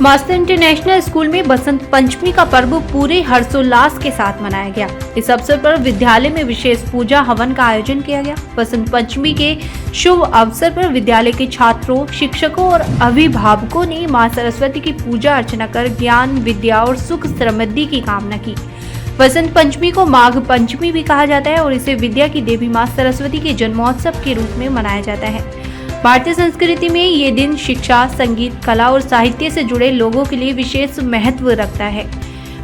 Master international school में बसंत पंचमी का पर्व पूरे हर्षोल्लास के साथ मनाया गया। इस अवसर पर विद्यालय में विशेष पूजा हवन का आयोजन किया गया। बसंत पंचमी के शुभ अवसर पर विद्यालय के छात्रों, शिक्षकों और अभिभावकों ने मां सरस्वती की पूजा अर्चना कर ज्ञान, विद्या और सुख समृद्धि की कामना की। बसंत पंचमी को माघ पंचमी भी कहा जाता है और इसे विद्या की देवी मां सरस्वती के जन्मोत्सव के रूप में मनाया जाता है। भारतीय संस्कृति में ये दिन शिक्षा, संगीत, कला और साहित्य से जुड़े लोगों के लिए विशेष महत्व रखता है।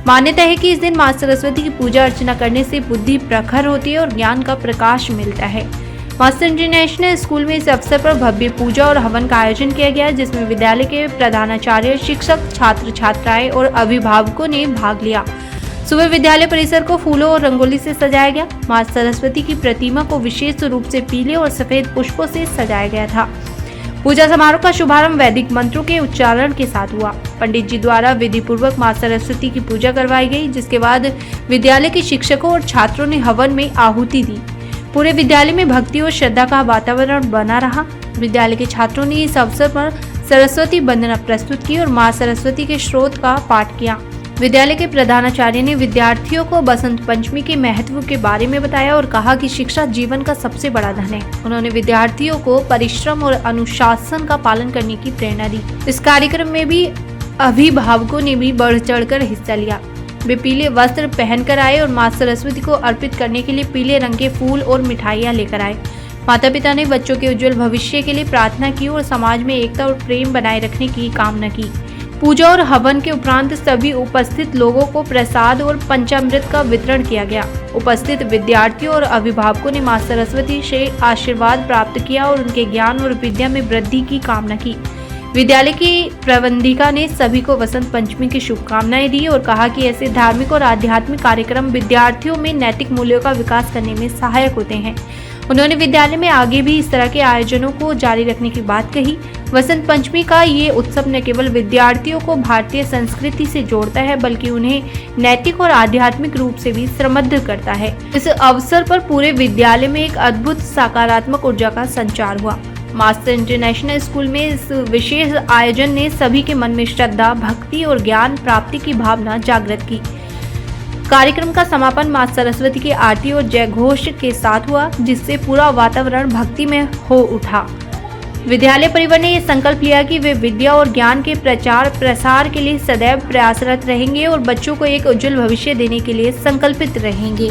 मान्यता है कि इस दिन मां सरस्वती की पूजा अर्चना करने से बुद्धि प्रखर होती है और ज्ञान का प्रकाश मिलता है। मास्टर इंटरनेशनल स्कूल में इस अवसर पर भव्य पूजा और हवन का आयोजन किया गया, जिसमें विद्यालय के प्रधानाचार्य, शिक्षक, छात्र छात्राएं और अभिभावकों ने भाग लिया। सुबह विद्यालय परिसर को फूलों और रंगोली से सजाया गया। मां सरस्वती की प्रतिमा को विशेष रूप से पीले और सफेद पुष्पों से सजाया गया था। पूजा समारोह का शुभारंभ वैदिक मंत्रों के उच्चारण के साथ हुआ। पंडित जी द्वारा विधि पूर्वक मां सरस्वती की पूजा करवाई गई, जिसके बाद विद्यालय के शिक्षकों और छात्रों ने हवन में आहुति दी। पूरे विद्यालय में भक्ति और श्रद्धा का वातावरण बना रहा। विद्यालय के छात्रों ने इस अवसर पर सरस्वती वंदना प्रस्तुत की और मां सरस्वती के श्लोक का पाठ किया। विद्यालय के प्रधानाचार्य ने विद्यार्थियों को बसंत पंचमी के महत्व के बारे में बताया और कहा कि शिक्षा जीवन का सबसे बड़ा धन है। उन्होंने विद्यार्थियों को परिश्रम और अनुशासन का पालन करने की प्रेरणा दी। इस कार्यक्रम में भी अभिभावकों ने भी बढ़ चढ़कर हिस्सा लिया। वे पीले वस्त्र पहनकर आए और मां सरस्वती को अर्पित करने के लिए पीले रंग के फूल और मिठाइयां लेकर आए। माता पिता ने बच्चों के उज्जवल भविष्य के लिए प्रार्थना की और समाज में एकता और प्रेम बनाए रखने की कामना की। पूजा और हवन के उपरांत सभी उपस्थित लोगों को प्रसाद और पंचामृत का वितरण किया गया। उपस्थित विद्यार्थियों और अभिभावकों ने मां सरस्वती से आशीर्वाद प्राप्त किया और उनके ज्ञान और विद्या में वृद्धि की कामना की। विद्यालय की प्रबंधिका ने सभी को बसंत पंचमी की शुभकामनाएं दी और कहा कि ऐसे धार्मिक और आध्यात्मिक कार्यक्रम विद्यार्थियों में नैतिक मूल्यों का विकास करने में सहायक होते हैं। उन्होंने विद्यालय में आगे भी इस तरह के आयोजनों को जारी रखने की बात कही। बसंत पंचमी का ये उत्सव न केवल विद्यार्थियों को भारतीय संस्कृति से जोड़ता है, बल्कि उन्हें नैतिक और आध्यात्मिक रूप से भी समृद्ध करता है। इस अवसर पर पूरे विद्यालय में एक अद्भुत सकारात्मक ऊर्जा का संचार हुआ। मास्टर इंटरनेशनल स्कूल में इस विशेष आयोजन ने सभी के मन में श्रद्धा, भक्ति और ज्ञान प्राप्ति की भावना जागृत की। कार्यक्रम का समापन मां सरस्वती की आरती और जय घोष के साथ हुआ, जिससे पूरा वातावरण भक्ति में हो उठा। विद्यालय परिवार ने ये संकल्प लिया कि वे विद्या और ज्ञान के प्रचार प्रसार के लिए सदैव प्रयासरत रहेंगे और बच्चों को एक उज्जवल भविष्य देने के लिए संकल्पित रहेंगे।